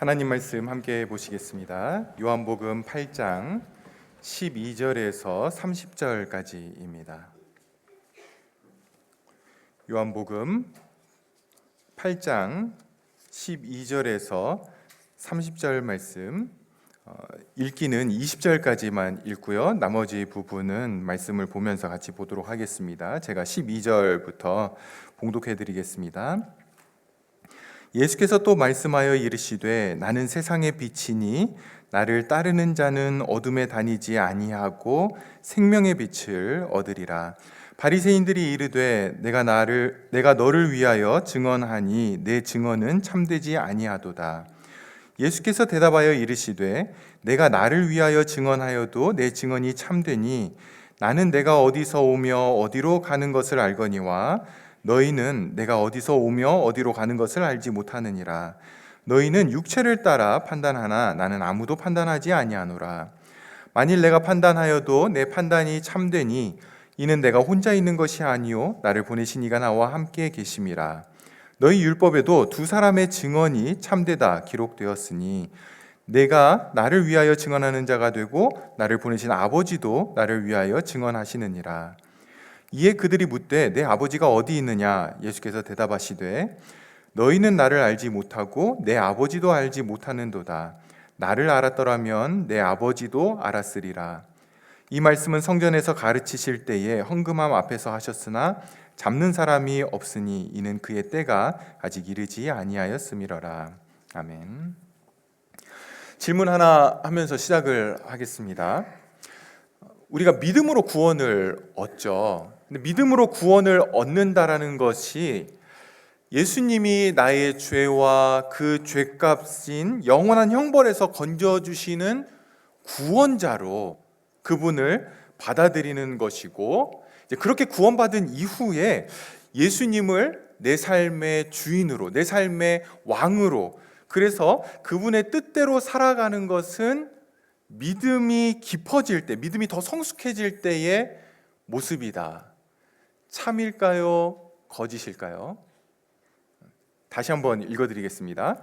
하나님 말씀 함께 보시겠습니다. 요한복음 8장 12절에서 30절까지입니다. 요한복음 8장 12절에서 30절 말씀, 읽기는 20절까지만 읽고요. 나머지 부분은 말씀을 보면서 같이 보도록 하겠습니다. 제가 12절부터 봉독해 드리겠습니다. 예수께서 또 말씀하여 이르시되 나는 세상의 빛이니 나를 따르는 자는 어둠에 다니지 아니하고 생명의 빛을 얻으리라. 바리새인들이 이르되 내가 너를 위하여 증언하니 내 증언은 참되지 아니하도다. 예수께서 대답하여 이르시되 내가 나를 위하여 증언하여도 내 증언이 참되니 나는 내가 어디서 오며 어디로 가는 것을 알거니와 너희는 내가 어디서 오며 어디로 가는 것을 알지 못하느니라. 너희는 육체를 따라 판단하나 나는 아무도 판단하지 아니하노라. 만일 내가 판단하여도 내 판단이 참되니 이는 내가 혼자 있는 것이 아니요 나를 보내신 이가 나와 함께 계심이라. 너희 율법에도 두 사람의 증언이 참되다 기록되었으니 내가 나를 위하여 증언하는 자가 되고 나를 보내신 아버지도 나를 위하여 증언하시느니라. 이에 그들이 묻되 내 아버지가 어디 있느냐? 예수께서 대답하시되 너희는 나를 알지 못하고 내 아버지도 알지 못하는도다. 나를 알았더라면 내 아버지도 알았으리라. 이 말씀은 성전에서 가르치실 때에 헌금함 앞에서 하셨으나 잡는 사람이 없으니 이는 그의 때가 아직 이르지 아니하였음이로라. 아멘. 질문 하나 하면서 시작을 하겠습니다. 우리가 믿음으로 구원을 얻죠. 근데 믿음으로 구원을 얻는다라는 것이 예수님이 나의 죄와 그 죄값인 영원한 형벌에서 건져주시는 구원자로 그분을 받아들이는 것이고, 이제 그렇게 구원받은 이후에 예수님을 내 삶의 주인으로, 내 삶의 왕으로, 그래서 그분의 뜻대로 살아가는 것은 믿음이 깊어질 때, 믿음이 더 성숙해질 때의 모습이다. 참일까요? 거짓일까요? 다시 한번 읽어드리겠습니다.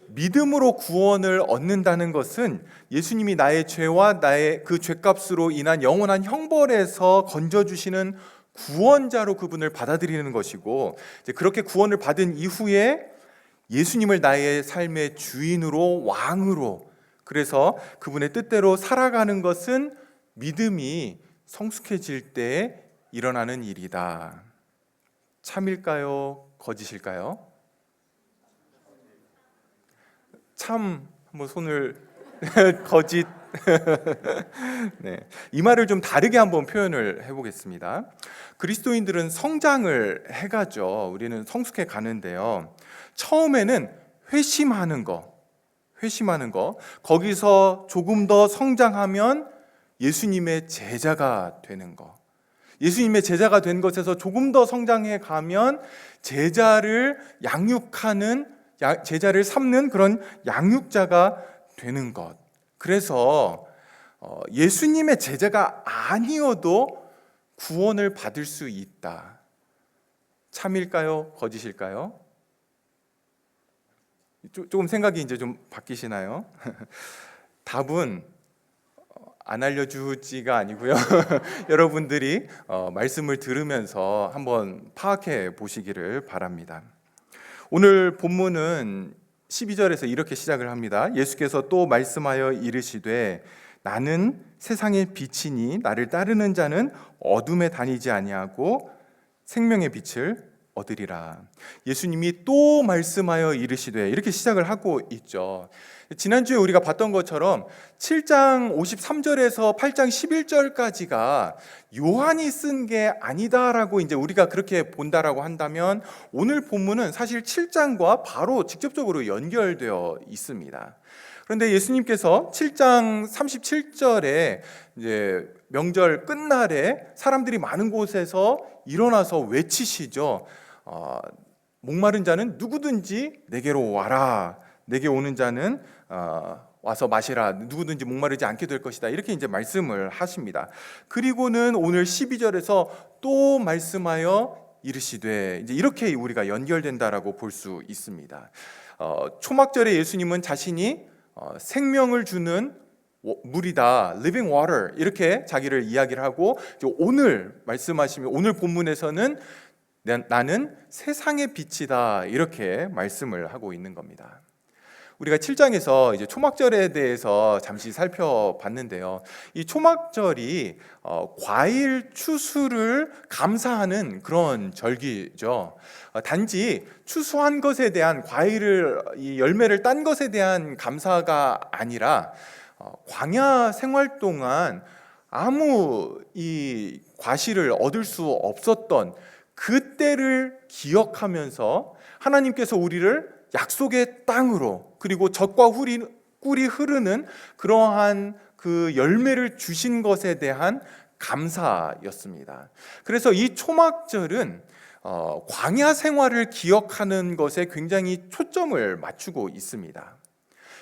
믿음으로 구원을 얻는다는 것은 예수님이 나의 죄와 나의 그 죄값으로 인한 영원한 형벌에서 건져주시는 구원자로 그분을 받아들이는 것이고, 이제 그렇게 구원을 받은 이후에 예수님을 나의 삶의 주인으로, 왕으로, 그래서 그분의 뜻대로 살아가는 것은 믿음이 성숙해질 때 일어나는 일이다. 참일까요? 거짓일까요? 참, 한번 손을 거짓. 네, 이 말을 좀 다르게 한번 표현을 해보겠습니다. 그리스도인들은 성장을 해가죠. 우리는 성숙해 가는데요. 처음에는 회심하는 거, 거기서 조금 더 성장하면 예수님의 제자가 되는 거, 예수님의 제자가 된 것에서 조금 더 성장해 가면 제자를 삼는 그런 양육자가 되는 것. 그래서 예수님의 제자가 아니어도 구원을 받을 수 있다. 참일까요? 거짓일까요? 조금 생각이 이제 좀 바뀌시나요? 답은 안 알려주지가 아니고요. 여러분들이 말씀을 들으면서 한번 파악해 보시기를 바랍니다. 오늘 본문은 12절에서 이렇게 시작을 합니다. 예수께서 또 말씀하여 이르시되 나는 세상의 빛이니 나를 따르는 자는 어둠에 다니지 아니하고 생명의 빛을 얻으리라. 예수님이 또 말씀하여 이르시되 이렇게 시작을 하고 있죠. 지난주에 우리가 봤던 것처럼 7장 53절에서 8장 11절까지가 요한이 쓴 게 아니다라고 이제 우리가 그렇게 본다라고 한다면 오늘 본문은 사실 7장과 바로 직접적으로 연결되어 있습니다. 그런데 예수님께서 7장 37절에 이제 명절 끝날에 사람들이 많은 곳에서 일어나서 외치시죠. 목마른 자는 누구든지 내게로 와라. 내게 오는 자는 와서 마시라. 누구든지 목마르지 않게 될 것이다. 이렇게 이제 말씀을 하십니다. 그리고는 오늘 12절에서 또 말씀하여 이르시되 이제 이렇게 우리가 연결된다라고 볼 수 있습니다. 초막절에 예수님은 자신이 생명을 주는 물이다, living water, 이렇게 자기를 이야기를 하고, 오늘 말씀하시면 오늘 본문에서는 나는 세상의 빛이다, 이렇게 말씀을 하고 있는 겁니다. 우리가 7장에서 이제 초막절에 대해서 잠시 살펴봤는데요. 이 초막절이 과일 추수를 감사하는 그런 절기죠. 단지 추수한 것에 대한 이 열매를 딴 것에 대한 감사가 아니라 광야 생활 동안 아무 이 과실을 얻을 수 없었던 그때를 기억하면서 하나님께서 우리를 약속의 땅으로, 그리고 젖과 꿀이 흐르는 그러한 그 열매를 주신 것에 대한 감사였습니다. 그래서 이 초막절은 광야 생활을 기억하는 것에 굉장히 초점을 맞추고 있습니다.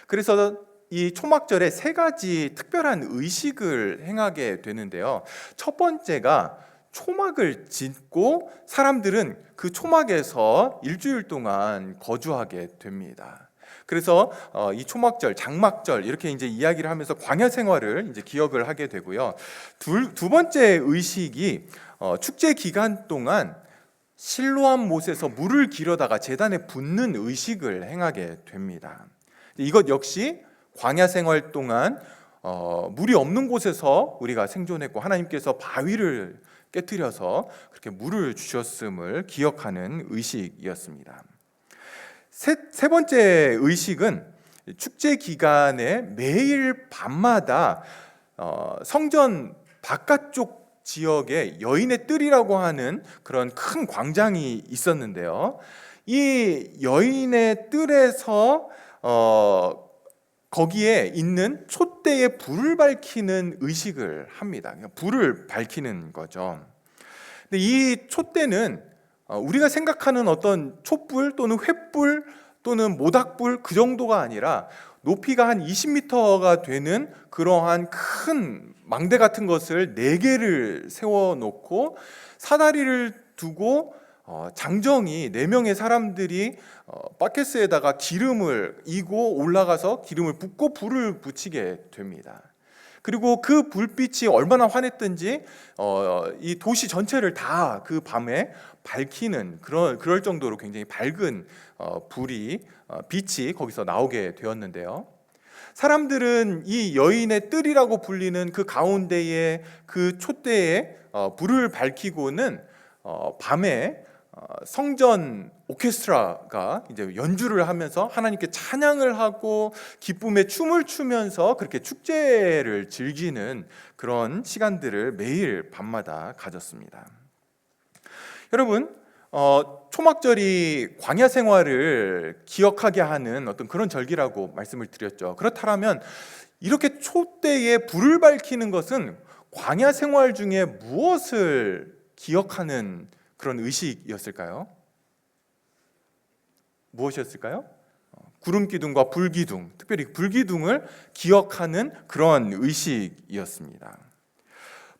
그래서 이 초막절에 세 가지 특별한 의식을 행하게 되는데요. 첫 번째가 초막을 짓고 사람들은 그 초막에서 일주일 동안 거주하게 됩니다. 그래서 이 초막절, 장막절 이렇게 이제 이야기를 하면서 광야 생활을 이제 기억을 하게 되고요. 두 번째 의식이 축제 기간 동안 실로암 못에서 물을 길어다가 제단에 붓는 의식을 행하게 됩니다. 이것 역시 광야 생활 동안 물이 없는 곳에서 우리가 생존했고 하나님께서 바위를 깨뜨려서 그렇게 물을 주셨음을 기억하는 의식이었습니다. 세 번째 의식은 축제 기간에 매일 밤마다 성전 바깥쪽 지역에 여인의 뜰이라고 하는 그런 큰 광장이 있었는데요. 이 여인의 뜰에서 거기에 있는 촛대에 불을 밝히는 의식을 합니다. 불을 밝히는 거죠. 근데 이 촛대는 우리가 생각하는 어떤 촛불 또는 횃불 또는 모닥불 그 정도가 아니라 높이가 한 20m가 되는 그러한 큰 망대 같은 것을 4개를 세워놓고 사다리를 두고 장정이 4명의 사람들이 바켓스에다가 기름을 이고 올라가서 기름을 붓고 불을 붙이게 됩니다. 그리고 그 불빛이 얼마나 환했든지 이 도시 전체를 다 그 밤에 밝히는 그럴 정도로 굉장히 밝은 빛이 거기서 나오게 되었는데요. 사람들은 이 여인의 뜰이라고 불리는 그 가운데에 그 촛대에 불을 밝히고는 밤에 성전 오케스트라가 이제 연주를 하면서 하나님께 찬양을 하고 기쁨의 춤을 추면서 그렇게 축제를 즐기는 그런 시간들을 매일 밤마다 가졌습니다. 여러분, 초막절이 광야 생활을 기억하게 하는 어떤 그런 절기라고 말씀을 드렸죠. 그렇다면 이렇게 촛대에 불을 밝히는 것은 광야 생활 중에 무엇을 기억하는 그런 의식이었을까요? 무엇이었을까요? 구름기둥과 불기둥, 특별히 불기둥을 기억하는 그런 의식이었습니다.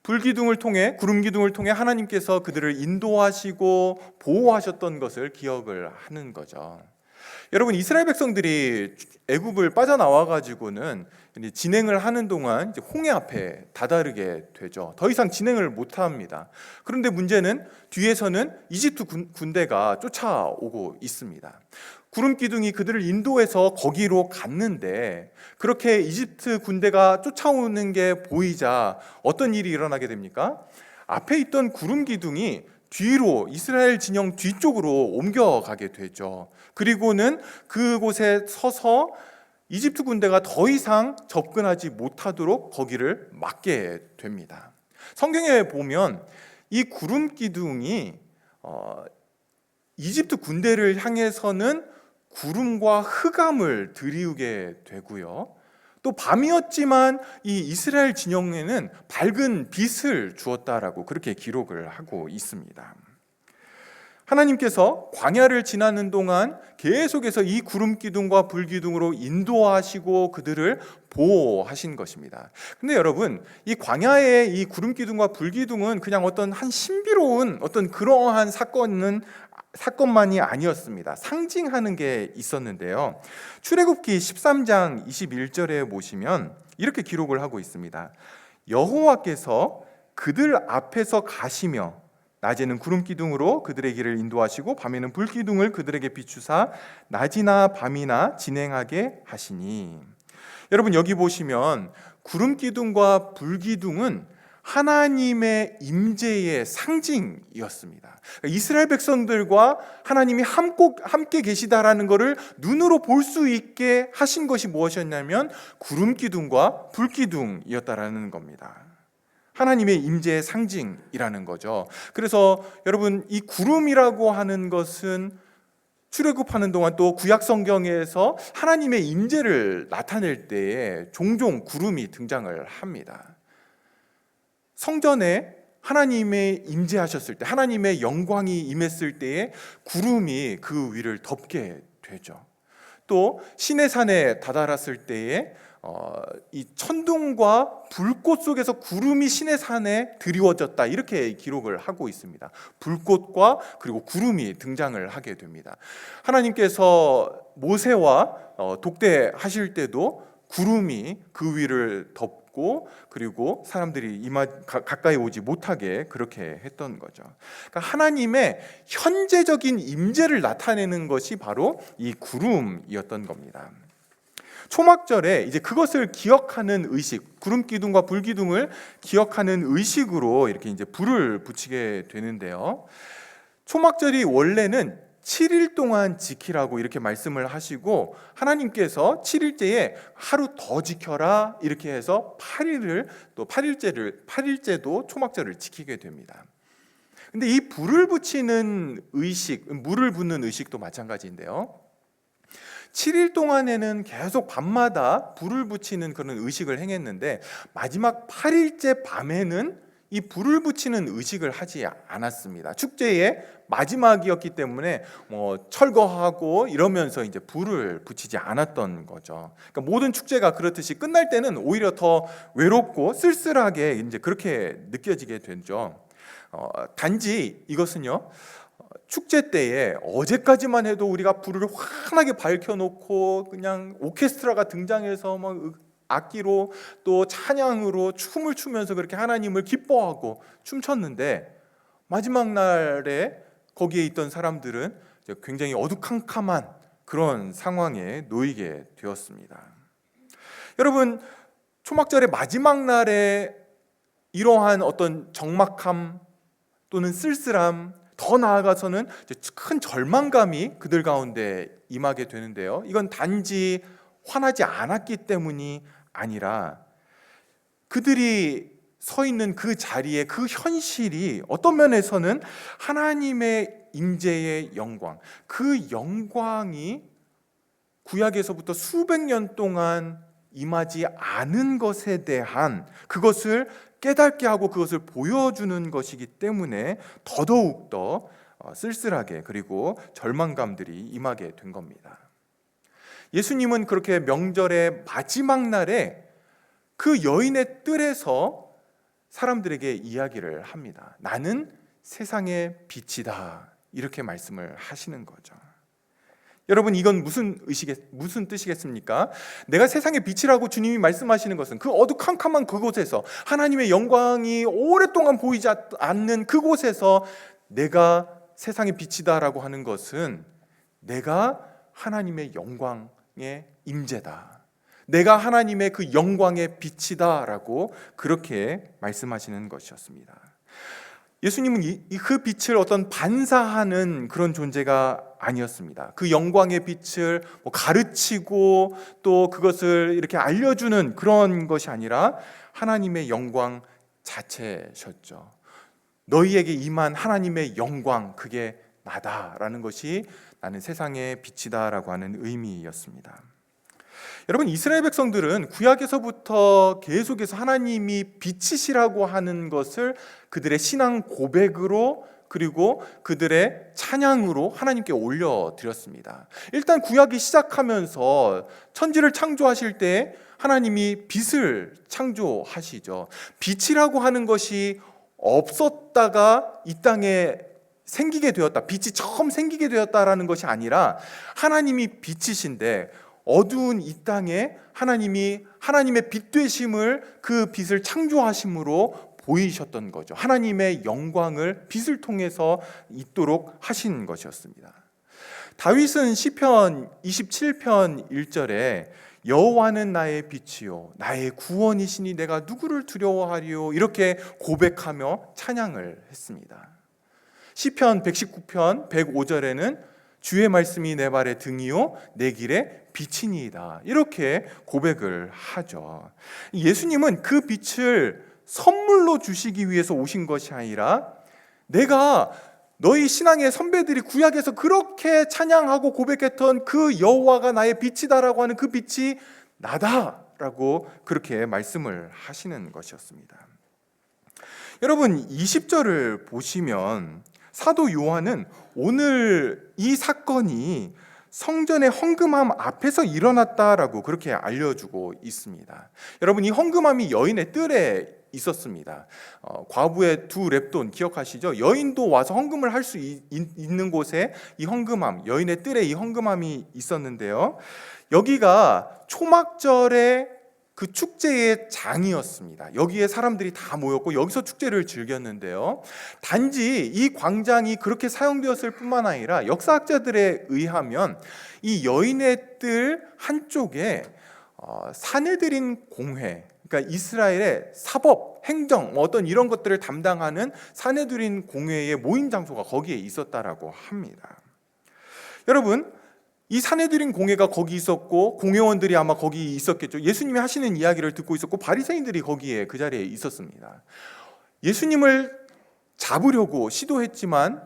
불기둥을 통해, 구름기둥을 통해 하나님께서 그들을 인도하시고 보호하셨던 것을 기억을 하는 거죠. 여러분, 이스라엘 백성들이 애굽을 빠져나와 가지고는 진행을 하는 동안 이제 홍해 앞에 다다르게 되죠. 더 이상 진행을 못 합니다. 그런데 문제는 뒤에서는 이집트 군대가 쫓아오고 있습니다. 구름 기둥이 그들을 인도해서 거기로 갔는데 그렇게 이집트 군대가 쫓아오는 게 보이자 어떤 일이 일어나게 됩니까? 앞에 있던 구름 기둥이 뒤로 이스라엘 진영 뒤쪽으로 옮겨가게 되죠. 그리고는 그곳에 서서 이집트 군대가 더 이상 접근하지 못하도록 거기를 막게 됩니다. 성경에 보면 이 구름 기둥이 이집트 군대를 향해서는 구름과 흑암을 들이우게 되고요. 또 밤이었지만 이 이스라엘 진영에는 밝은 빛을 주었다라고 그렇게 기록을 하고 있습니다. 하나님께서 광야를 지나는 동안 계속해서 이 구름 기둥과 불 기둥으로 인도하시고 그들을 보호하신 것입니다. 근데 여러분, 이 광야의 이 구름 기둥과 불 기둥은 그냥 어떤 한 신비로운 어떤 그러한 사건은 사건만이 아니었습니다. 상징하는 게 있었는데요. 출애굽기 13장 21절에 보시면 이렇게 기록을 하고 있습니다. 여호와께서 그들 앞에서 가시며 낮에는 구름 기둥으로 그들의 길을 인도하시고 밤에는 불 기둥을 그들에게 비추사 낮이나 밤이나 진행하게 하시니. 여러분, 여기 보시면 구름 기둥과 불 기둥은 하나님의 임재의 상징이었습니다. 이스라엘 백성들과 하나님이 함께 계시다라는 것을 눈으로 볼 수 있게 하신 것이 무엇이었냐면 구름 기둥과 불 기둥이었다라는 겁니다. 하나님의 임재의 상징이라는 거죠. 그래서 여러분, 이 구름이라고 하는 것은 출애굽하는 동안 또 구약 성경에서 하나님의 임재를 나타낼 때에 종종 구름이 등장을 합니다. 성전에 하나님의 임재하셨을 때, 하나님의 영광이 임했을 때에 구름이 그 위를 덮게 되죠. 또 시내산에 다다랐을 때에 이 천둥과 불꽃 속에서 구름이 시내산에 드리워졌다, 이렇게 기록을 하고 있습니다. 불꽃과 그리고 구름이 등장을 하게 됩니다. 하나님께서 모세와 독대하실 때도 구름이 그 위를 덮고 그리고 사람들이 가까이 오지 못하게 그렇게 했던 거죠. 그러니까 하나님의 현재적인 임재를 나타내는 것이 바로 이 구름이었던 겁니다. 초막절에 이제 그것을 기억하는 의식, 구름 기둥과 불 기둥을 기억하는 의식으로 이렇게 이제 불을 붙이게 되는데요. 초막절이 원래는 7일 동안 지키라고 이렇게 말씀을 하시고, 하나님께서 7일째에 하루 더 지켜라 이렇게 해서 8일째도 초막절을 지키게 됩니다. 근데 이 불을 붙이는 의식, 물을 붓는 의식도 마찬가지인데요. 7일 동안에는 계속 밤마다 불을 붙이는 그런 의식을 행했는데 마지막 8일째 밤에는 이 불을 붙이는 의식을 하지 않았습니다. 축제의 마지막이었기 때문에 철거하고 이러면서 이제 불을 붙이지 않았던 거죠. 그러니까 모든 축제가 그렇듯이 끝날 때는 오히려 더 외롭고 쓸쓸하게 이제 그렇게 느껴지게 되죠. 단지 이것은요, 축제 때에 어제까지만 해도 우리가 불을 환하게 밝혀놓고 그냥 오케스트라가 등장해서 막 악기로 또 찬양으로 춤을 추면서 그렇게 하나님을 기뻐하고 춤췄는데, 마지막 날에 거기에 있던 사람들은 굉장히 어두컴컴한 그런 상황에 놓이게 되었습니다. 여러분, 초막절의 마지막 날에 이러한 어떤 적막함 또는 쓸쓸함, 더 나아가서는 큰 절망감이 그들 가운데 임하게 되는데요. 이건 단지 화나지 않았기 때문이 아니라 그들이 서 있는 그 자리에 그 현실이 어떤 면에서는 하나님의 임재의 영광, 그 영광이 구약에서부터 수백 년 동안 임하지 않은 것에 대한 그것을 깨닫게 하고 그것을 보여주는 것이기 때문에 더더욱 더 쓸쓸하게 그리고 절망감들이 임하게 된 겁니다. 예수님은 그렇게 명절의 마지막 날에 그 여인의 뜰에서 사람들에게 이야기를 합니다. 나는 세상의 빛이다, 이렇게 말씀을 하시는 거죠. 여러분, 이건 무슨 뜻이겠습니까? 내가 세상의 빛이라고 주님이 말씀하시는 것은 그 어두컴컴한 그곳에서, 하나님의 영광이 오랫동안 보이지 않는 그곳에서 내가 세상의 빛이다라고 하는 것은 내가 하나님의 영광의 임재다, 내가 하나님의 그 영광의 빛이다라고 그렇게 말씀하시는 것이었습니다. 예수님은 그 빛을 어떤 반사하는 그런 존재가 아니었습니다. 그 영광의 빛을 가르치고 또 그것을 이렇게 알려주는 그런 것이 아니라 하나님의 영광 자체셨죠. 너희에게 임한 하나님의 영광, 그게 나다라는 것이 나는 세상의 빛이다라고 하는 의미였습니다. 여러분, 이스라엘 백성들은 구약에서부터 계속해서 하나님이 빛이시라고 하는 것을 그들의 신앙 고백으로 그리고 그들의 찬양으로 하나님께 올려드렸습니다. 일단 구약이 시작하면서 천지를 창조하실 때 하나님이 빛을 창조하시죠. 빛이라고 하는 것이 없었다가 이 땅에 생기게 되었다, 빛이 처음 생기게 되었다라는 것이 아니라 하나님이 빛이신데 어두운 이 땅에 하나님이 하나님의 빛 되심을, 그 빛을 창조하심으로 보이셨던 거죠. 하나님의 영광을 빛을 통해서 있도록 하신 것이었습니다. 다윗은 시편 27편 1절에 여호와는 나의 빛이요 나의 구원이시니 내가 누구를 두려워하리요, 이렇게 고백하며 찬양을 했습니다. 시편 119편 105절에는 주의 말씀이 내 발의 등이요 내 길의 빛이니이다, 이렇게 고백을 하죠. 예수님은 그 빛을 선물로 주시기 위해서 오신 것이 아니라, 내가 너희 신앙의 선배들이 구약에서 그렇게 찬양하고 고백했던 그 여호와가 나의 빛이다라고 하는 그 빛이 나다라고 그렇게 말씀을 하시는 것이었습니다. 여러분, 20절을 보시면 사도 요한은 오늘 이 사건이 성전의 헌금함 앞에서 일어났다라고 그렇게 알려주고 있습니다. 여러분, 이 헌금함이 여인의 뜰에 있었습니다. 과부의 두 렙돈 기억하시죠? 여인도 와서 헌금을 할 수 있는 곳에 이 헌금함, 여인의 뜰에 이 헌금함이 있었는데요, 여기가 초막절의 그 축제의 장이었습니다. 여기에 사람들이 다 모였고 여기서 축제를 즐겼는데요, 단지 이 광장이 그렇게 사용되었을 뿐만 아니라 역사학자들에 의하면 이 여인의 뜰 한쪽에 사내들인 공회, 그러니까 이스라엘의 사법, 행정, 어떤 이런 것들을 담당하는 사내들인 공회의 모임 장소가 거기에 있었다라고 합니다. 여러분, 이 사내들인 공회가 거기 있었고 공회원들이 아마 거기 있었겠죠. 예수님이 하시는 이야기를 듣고 있었고 바리새인들이 거기에 그 자리에 있었습니다. 예수님을 잡으려고 시도했지만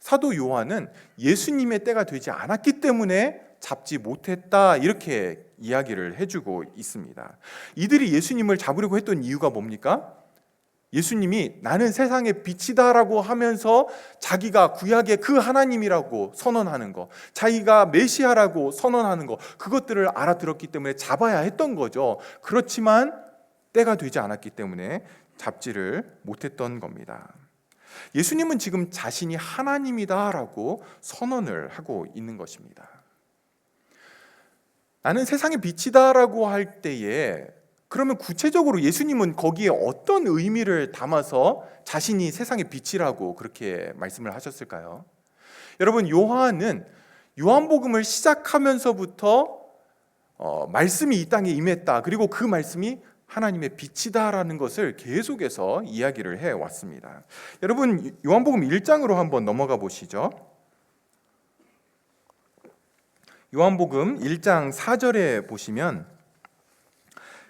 사도 요한은 예수님의 때가 되지 않았기 때문에 잡지 못했다, 이렇게 이야기를 해주고 있습니다. 이들이 예수님을 잡으려고 했던 이유가 뭡니까? 예수님이 나는 세상의 빛이다라고 하면서 자기가 구약의 그 하나님이라고 선언하는 거, 자기가 메시아라고 선언하는 거, 그것들을 알아들었기 때문에 잡아야 했던 거죠. 그렇지만 때가 되지 않았기 때문에 잡지를 못했던 겁니다. 예수님은 지금 자신이 하나님이다라고 선언을 하고 있는 것입니다. 나는 세상의 빛이다라고 할 때에, 그러면 구체적으로 예수님은 거기에 어떤 의미를 담아서 자신이 세상의 빛이라고 그렇게 말씀을 하셨을까요? 여러분, 요한은 요한복음을 시작하면서부터 말씀이 이 땅에 임했다, 그리고 그 말씀이 하나님의 빛이다라는 것을 계속해서 이야기를 해왔습니다. 여러분, 요한복음 1장으로 한번 넘어가 보시죠. 요한복음 1장 4절에 보시면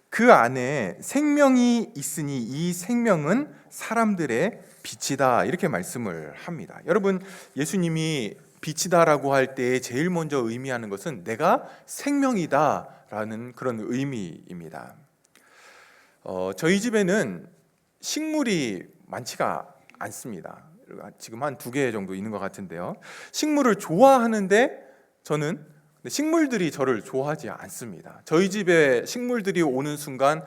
그 안에 생명이 있으니 이 생명은 사람들의 빛이다, 이렇게 말씀을 합니다. 여러분, 예수님이 빛이다라고 할 때 제일 먼저 의미하는 것은 내가 생명이다라는 그런 의미입니다. 저희 집에는 식물이 많지가 않습니다. 지금 한 2개 정도 있는 것 같은데요, 식물을 좋아하는데 저는 식물들이 저를 좋아하지 않습니다. 저희 집에 식물들이 오는 순간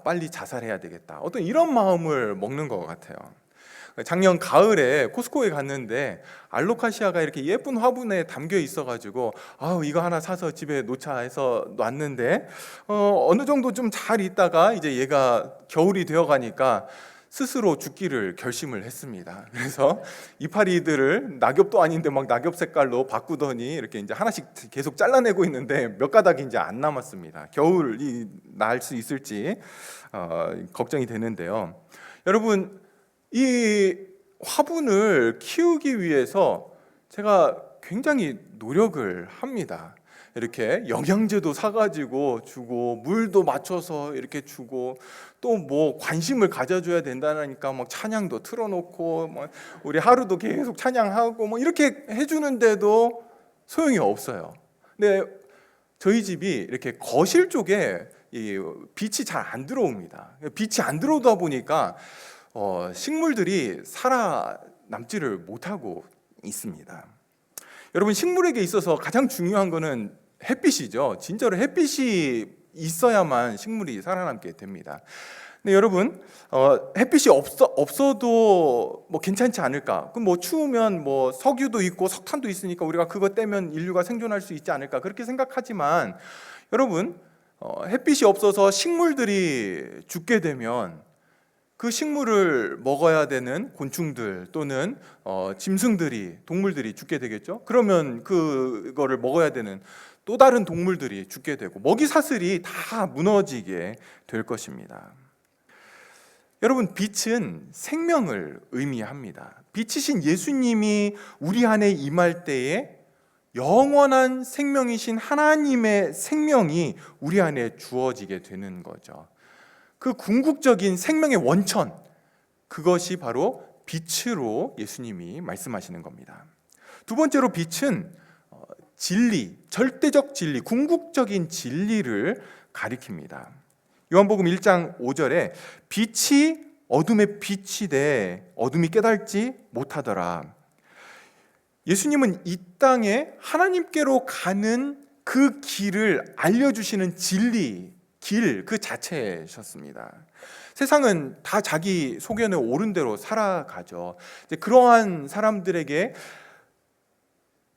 빨리 자살해야 되겠다, 어떤 이런 마음을 먹는 것 같아요. 작년 가을에 코스코에 갔는데 알로카시아가 이렇게 예쁜 화분에 담겨 있어가지고 이거 하나 사서 집에 놓자 해서 놨는데 어느 정도 좀 잘 있다가 이제 얘가 겨울이 되어가니까 스스로 죽기를 결심을 했습니다. 그래서 이파리들을 낙엽도 아닌데 막 낙엽 색깔로 바꾸더니 이렇게 이제 하나씩 계속 잘라내고 있는데 몇 가닥이 이제 안 남았습니다. 겨울이 날 수 있을지 걱정이 되는데요. 여러분, 이 화분을 키우기 위해서 제가 굉장히 노력을 합니다. 이렇게 영양제도 사가지고 주고 물도 맞춰서 이렇게 주고 또 뭐 관심을 가져줘야 된다니까 막 찬양도 틀어놓고 뭐 우리 하루도 계속 찬양하고 뭐 이렇게 해주는데도 소용이 없어요. 근데 저희 집이 이렇게 거실 쪽에 이 빛이 잘 안 들어옵니다. 빛이 안 들어오다 보니까 식물들이 살아남지를 못하고 있습니다. 여러분, 식물에게 있어서 가장 중요한 거는 햇빛이죠. 진짜로 햇빛이 있어야만 식물이 살아남게 됩니다. 근데 여러분, 햇빛이 없어도 뭐 괜찮지 않을까? 그럼 뭐 추우면 뭐 석유도 있고 석탄도 있으니까 우리가 그거 떼면 인류가 생존할 수 있지 않을까? 그렇게 생각하지만 여러분, 햇빛이 없어서 식물들이 죽게 되면 그 식물을 먹어야 되는 곤충들 또는 짐승들이, 동물들이 죽게 되겠죠. 그러면 그거를 먹어야 되는 또 다른 동물들이 죽게 되고 먹이 사슬이 다 무너지게 될 것입니다. 여러분, 빛은 생명을 의미합니다. 빛이신 예수님이 우리 안에 임할 때에 영원한 생명이신 하나님의 생명이 우리 안에 주어지게 되는 거죠. 그 궁극적인 생명의 원천, 그것이 바로 빛으로 예수님이 말씀하시는 겁니다. 두 번째로 빛은 진리, 절대적 진리, 궁극적인 진리를 가리킵니다. 요한복음 1장 5절에 빛이 어둠에 비치되 어둠이 깨달지 못하더라. 예수님은 이 땅에 하나님께로 가는 그 길을 알려주시는 진리, 길 그 자체셨습니다. 세상은 다 자기 소견에 옳은 대로 살아가죠. 그러한 사람들에게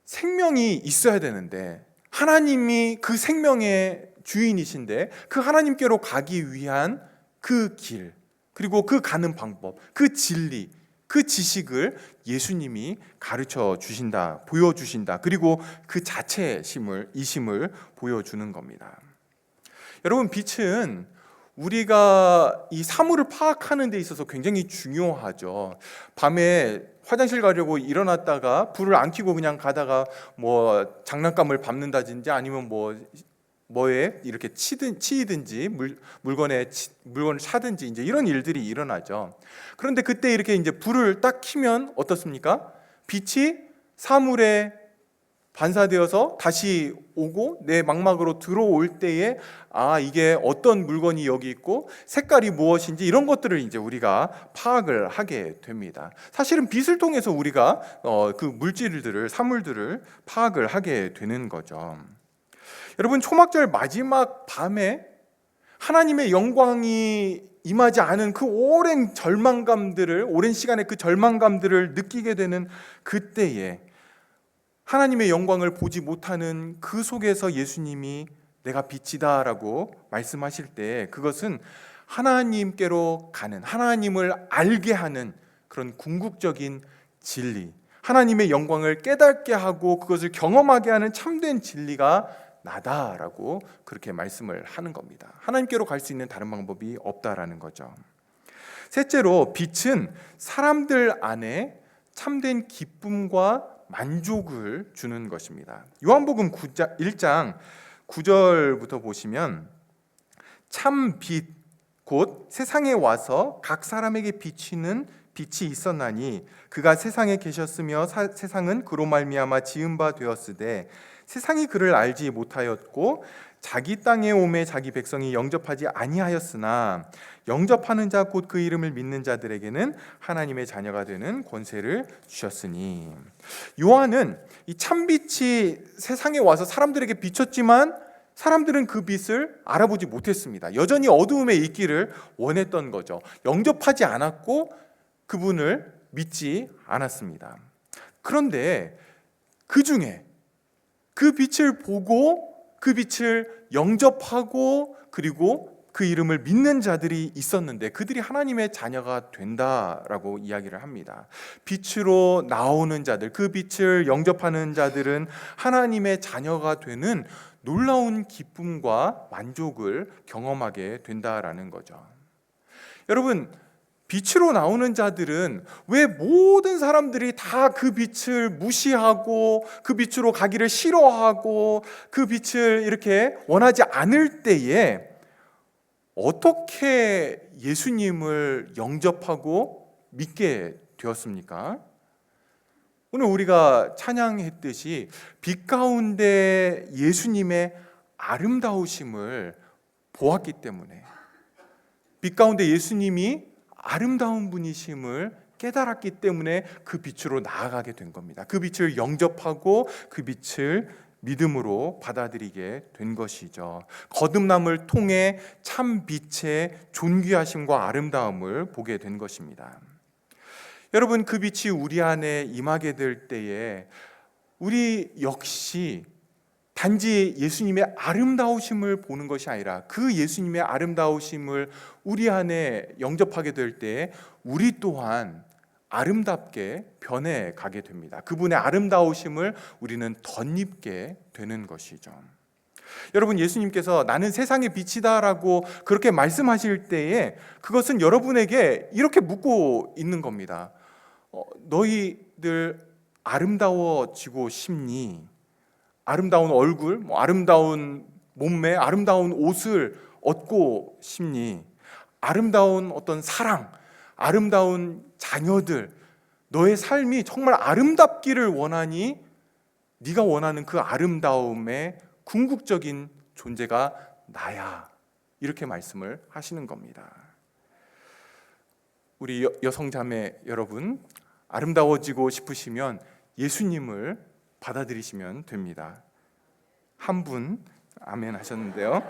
생명이 있어야 되는데 하나님이 그 생명의 주인이신데 그 하나님께로 가기 위한 그 길, 그리고 그 가는 방법, 그 진리, 그 지식을 예수님이 가르쳐 주신다, 보여주신다. 그리고 그 자체의 이심을 보여주는 겁니다. 여러분, 빛은 우리가 이 사물을 파악하는 데 있어서 굉장히 중요하죠. 밤에 화장실 가려고 일어났다가 불을 안 켜고 그냥 가다가 뭐 장난감을 밟는다든지 아니면 뭐에 이렇게 치이든지 물건을 차든지 이제 이런 일들이 일어나죠. 그런데 그때 이렇게 이제 불을 딱 켜면 어떻습니까? 빛이 사물에 반사되어서 다시 오고 내 망막으로 들어올 때에 이게 어떤 물건이 여기 있고 색깔이 무엇인지 이런 것들을 이제 우리가 파악을 하게 됩니다. 사실은 빛을 통해서 우리가 그 물질들을, 사물들을 파악을 하게 되는 거죠. 여러분, 초막절 마지막 밤에 하나님의 영광이 임하지 않은 그 오랜 시간의 그 절망감들을 느끼게 되는 그때에 하나님의 영광을 보지 못하는 그 속에서 예수님이 내가 빛이다라고 말씀하실 때 그것은 하나님께로 가는, 하나님을 알게 하는 그런 궁극적인 진리, 하나님의 영광을 깨닫게 하고 그것을 경험하게 하는 참된 진리가 나다라고 그렇게 말씀을 하는 겁니다. 하나님께로 갈 수 있는 다른 방법이 없다라는 거죠. 셋째로, 빛은 사람들 안에 참된 기쁨과 만족을 주는 것입니다. 요한복음 1장 9절부터 보시면 참 빛 곧 세상에 와서 각 사람에게 비치는 빛이 있었나니 그가 세상에 계셨으며 세상은 그로 말미암아 지은 바 되었으되 세상이 그를 알지 못하였고 자기 땅에 오매 자기 백성이 영접하지 아니하였으나 영접하는 자 곧 그 이름을 믿는 자들에게는 하나님의 자녀가 되는 권세를 주셨으니. 요한은 이 참빛이 세상에 와서 사람들에게 비쳤지만 사람들은 그 빛을 알아보지 못했습니다. 여전히 어두움에 있기를 원했던 거죠. 영접하지 않았고 그분을 믿지 않았습니다. 그런데 그 중에 그 빛을 보고 그 빛을 영접하고 그리고 그 이름을 믿는 자들이 있었는데 그들이 하나님의 자녀가 된다라고 이야기를 합니다. 빛으로 나오는 자들, 그 빛을 영접하는 자들은 하나님의 자녀가 되는 놀라운 기쁨과 만족을 경험하게 된다라는 거죠. 여러분, 빛으로 나오는 자들은 왜 모든 사람들이 다 그 빛을 무시하고 그 빛으로 가기를 싫어하고 그 빛을 이렇게 원하지 않을 때에 어떻게 예수님을 영접하고 믿게 되었습니까? 오늘 우리가 찬양했듯이 빛 가운데 예수님의 아름다우심을 보았기 때문에, 빛 가운데 예수님이 아름다운 분이심을 깨달았기 때문에 그 빛으로 나아가게 된 겁니다. 그 빛을 영접하고 그 빛을 믿음으로 받아들이게 된 것이죠. 거듭남을 통해 참 빛의 존귀하심과 아름다움을 보게 된 것입니다. 여러분, 그 빛이 우리 안에 임하게 될 때에 우리 역시 단지 예수님의 아름다우심을 보는 것이 아니라 그 예수님의 아름다우심을 우리 안에 영접하게 될 때 우리 또한 아름답게 변해가게 됩니다. 그분의 아름다우심을 우리는 덧입게 되는 것이죠. 여러분, 예수님께서 나는 세상의 빛이다라고 그렇게 말씀하실 때에 그것은 여러분에게 이렇게 묻고 있는 겁니다. 너희들 아름다워지고 싶니? 아름다운 얼굴, 아름다운 몸매, 아름다운 옷을 얻고 싶니? 아름다운 어떤 사랑, 아름다운 자녀들, 너의 삶이 정말 아름답기를 원하니 네가 원하는 그 아름다움의 궁극적인 존재가 나야. 이렇게 말씀을 하시는 겁니다. 우리 여성자매 여러분, 아름다워지고 싶으시면 예수님을 받아들이시면 됩니다. 한 분 아멘 하셨는데요.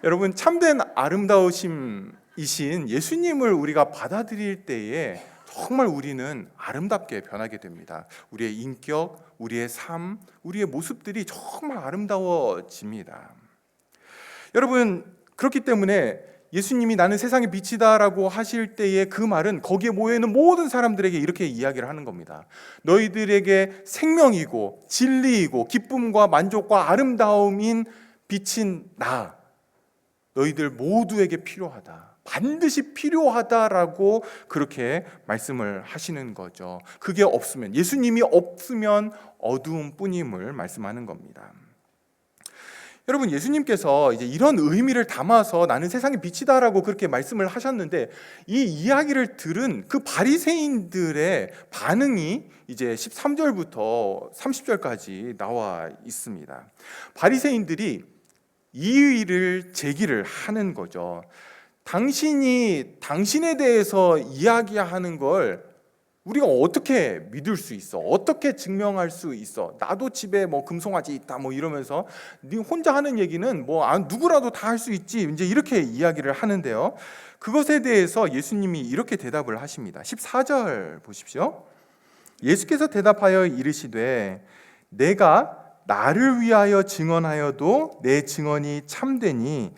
여러분, 참된 아름다우심이신 예수님을 우리가 받아들일 때에 정말 우리는 아름답게 변하게 됩니다. 우리의 인격, 우리의 삶, 우리의 모습들이 정말 아름다워집니다. 여러분, 그렇기 때문에 예수님이 나는 세상의 빛이다라고 하실 때의 그 말은 거기에 모여있는 모든 사람들에게 이렇게 이야기를 하는 겁니다. 너희들에게 생명이고 진리이고 기쁨과 만족과 아름다움인 빛인 나, 너희들 모두에게 필요하다. 반드시 필요하다라고 그렇게 말씀을 하시는 거죠. 그게 없으면, 예수님이 없으면 어두움뿐임을 말씀하는 겁니다. 여러분, 예수님께서 이제 이런 의미를 담아서 나는 세상의 빛이다라고 그렇게 말씀을 하셨는데, 이 이야기를 들은 그 바리새인들의 반응이 이제 13절부터 30절까지 나와 있습니다. 바리새인들이 이의를 제기를 하는 거죠. 당신이 당신에 대해서 이야기하는 걸 우리가 어떻게 믿을 수 있어? 어떻게 증명할 수 있어? 나도 집에 뭐 금송아지 있다 뭐 이러면서 네 혼자 하는 얘기는 뭐 누구라도 다 할 수 있지, 이제 이렇게 이야기를 하는데요. 그것에 대해서 예수님이 이렇게 대답을 하십니다. 14절 보십시오. 예수께서 대답하여 이르시되 내가 나를 위하여 증언하여도 내 증언이 참되니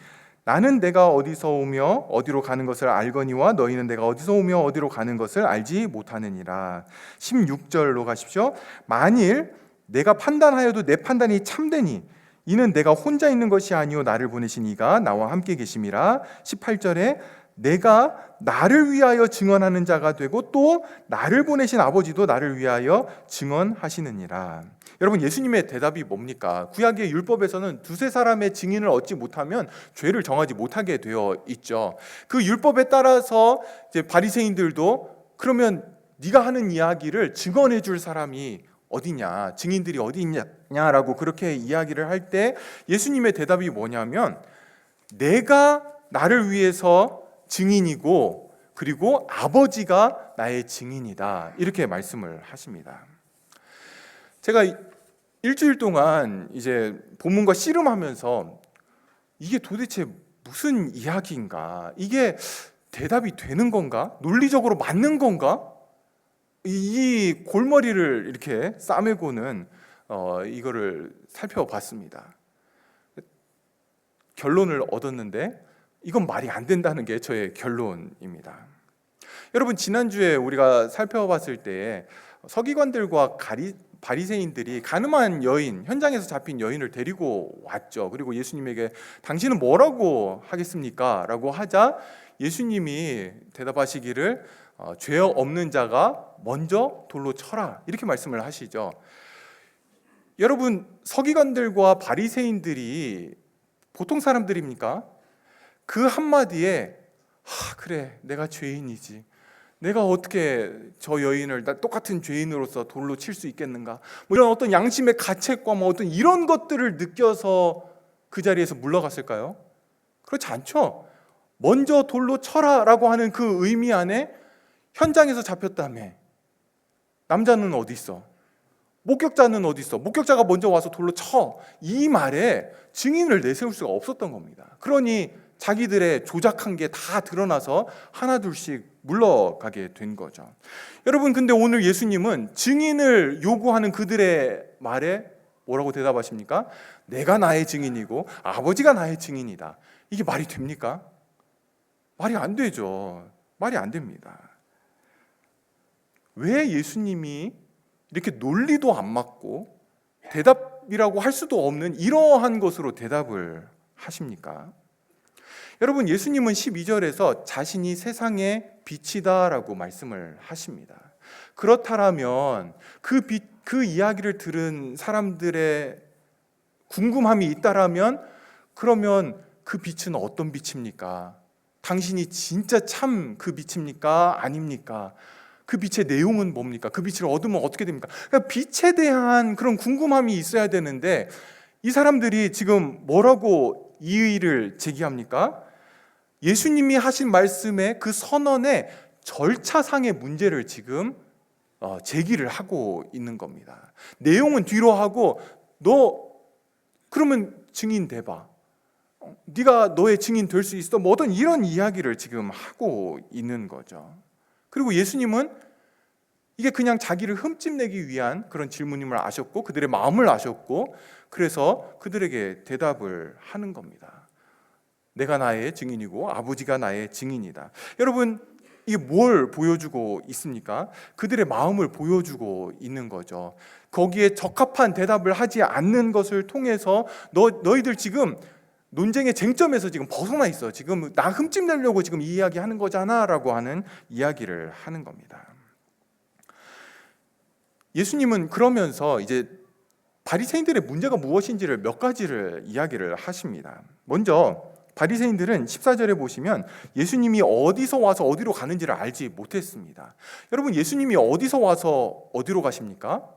나는 내가 어디서 오며 어디로 가는 것을 알거니와 너희는 내가 어디서 오며 어디로 가는 것을 알지 못하느니라. 16절로 가십시오. 만일 내가 판단하여도 내 판단이 참되니 이는 내가 혼자 있는 것이 아니요 나를 보내신 이가 나와 함께 계심이라. 18절에 내가 나를 위하여 증언하는 자가 되고 또 나를 보내신 아버지도 나를 위하여 증언하시느니라. 여러분, 예수님의 대답이 뭡니까? 구약의 율법에서는 두세 사람의 증인을 얻지 못하면 죄를 정하지 못하게 되어 있죠. 그 율법에 따라서 이제 바리새인들도 그러면 네가 하는 이야기를 증언해 줄 사람이 어디냐, 증인들이 어디 있냐라고 그렇게 이야기를 할 때 예수님의 대답이 뭐냐면 내가 나를 위해서 증인이고 그리고 아버지가 나의 증인이다, 이렇게 말씀을 하십니다. 제가 일주일 동안 이제 본문과 씨름하면서 이게 도대체 무슨 이야기인가? 이게 대답이 되는 건가? 논리적으로 맞는 건가? 이 골머리를 이렇게 싸매고는 이거를 살펴봤습니다. 결론을 얻었는데 이건 말이 안 된다는 게 저의 결론입니다. 여러분, 지난주에 우리가 살펴봤을 때 서기관들과 바리새인들이 가늠한 여인, 현장에서 잡힌 여인을 데리고 왔죠. 그리고 예수님에게 당신은 뭐라고 하겠습니까? 라고 하자 예수님이 대답하시기를 죄 없는 자가 먼저 돌로 쳐라, 이렇게 말씀을 하시죠. 여러분, 서기관들과 바리새인들이 보통 사람들입니까? 그 한마디에 그래, 내가 죄인이지, 내가 어떻게 저 여인을 똑같은 죄인으로서 돌로 칠 수 있겠는가, 뭐 이런 어떤 양심의 가책과 뭐 어떤 이런 것들을 느껴서 그 자리에서 물러갔을까요? 그렇지 않죠. 먼저 돌로 쳐라라고 하는 그 의미 안에 현장에서 잡혔다며 남자는 어디 있어? 목격자는 어디 있어? 목격자가 먼저 와서 돌로 쳐. 이 말에 증인을 내세울 수가 없었던 겁니다. 그러니 자기들의 조작한 게 다 드러나서 하나둘씩 물러가게 된 거죠. 여러분, 근데 오늘 예수님은 증인을 요구하는 그들의 말에 뭐라고 대답하십니까? 내가 나의 증인이고 아버지가 나의 증인이다. 이게 말이 됩니까? 말이 안 되죠. 말이 안 됩니다. 왜 예수님이 이렇게 논리도 안 맞고 대답이라고 할 수도 없는 이러한 것으로 대답을 하십니까? 여러분, 예수님은 12절에서 자신이 세상의 빛이다라고 말씀을 하십니다. 그렇다면 그 이야기를 들은 사람들의 궁금함이 있다라면 그러면 그 빛은 어떤 빛입니까? 당신이 진짜 참 그 빛입니까? 아닙니까? 그 빛의 내용은 뭡니까? 그 빛을 얻으면 어떻게 됩니까? 그러니까 빛에 대한 그런 궁금함이 있어야 되는데 이 사람들이 지금 뭐라고 이의를 제기합니까? 예수님이 하신 말씀의 그 선언의 절차상의 문제를 지금 제기를 하고 있는 겁니다. 내용은 뒤로 하고 너 그러면 증인 돼봐. 네가 너의 증인 될 수 있어. 뭐 어떤 이런 이야기를 지금 하고 있는 거죠. 그리고 예수님은 이게 그냥 자기를 흠집내기 위한 그런 질문임을 아셨고 그들의 마음을 아셨고 그래서 그들에게 대답을 하는 겁니다. 내가 나의 증인이고 아버지가 나의 증인이다. 여러분, 이게 뭘 보여주고 있습니까? 그들의 마음을 보여주고 있는 거죠. 거기에 적합한 대답을 하지 않는 것을 통해서 너희들 지금 논쟁의 쟁점에서 지금 벗어나 있어. 지금 나 흠집내려고 지금 이 이야기 하는 거잖아 라고 하는 이야기를 하는 겁니다. 예수님은 그러면서 이제 바리새인들의 문제가 무엇인지를 몇 가지를 이야기를 하십니다. 먼저 바리새인들은 14절에 보시면 예수님이 어디서 와서 어디로 가는지를 알지 못했습니다. 여러분, 예수님이 어디서 와서 어디로 가십니까?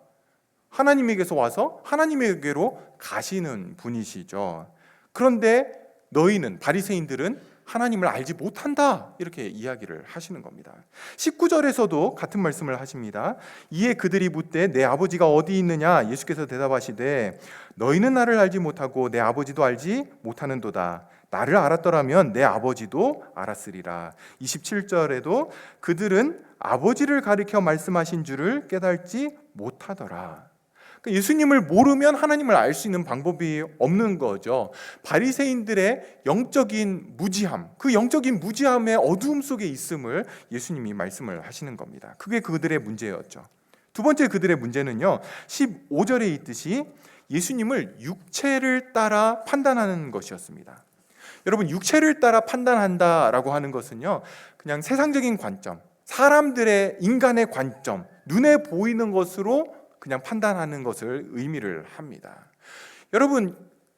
하나님에게서 와서 하나님에게로 가시는 분이시죠. 그런데 너희는, 바리새인들은 하나님을 알지 못한다, 이렇게 이야기를 하시는 겁니다. 19절에서도 같은 말씀을 하십니다. 이에 그들이 묻되 내 아버지가 어디 있느냐? 예수께서 대답하시되 너희는 나를 알지 못하고 내 아버지도 알지 못하는도다. 나를 알았더라면 내 아버지도 알았으리라. 27절에도 그들은 아버지를 가리켜 말씀하신 줄을 깨닫지 못하더라. 예수님을 모르면 하나님을 알 수 있는 방법이 없는 거죠. 바리새인들의 영적인 무지함, 그 영적인 무지함의 어두움 속에 있음을 예수님이 말씀을 하시는 겁니다. 그게 그들의 문제였죠. 두 번째 그들의 문제는요, 15절에 있듯이 예수님을 육체를 따라 판단하는 것이었습니다. 여러분, 육체를 따라 판단한다라고 하는 것은요, 그냥 세상적인 관점, 사람들의 인간의 관점, 눈에 보이는 것으로 그냥 판단하는 것을 의미를 합니다. 여러분,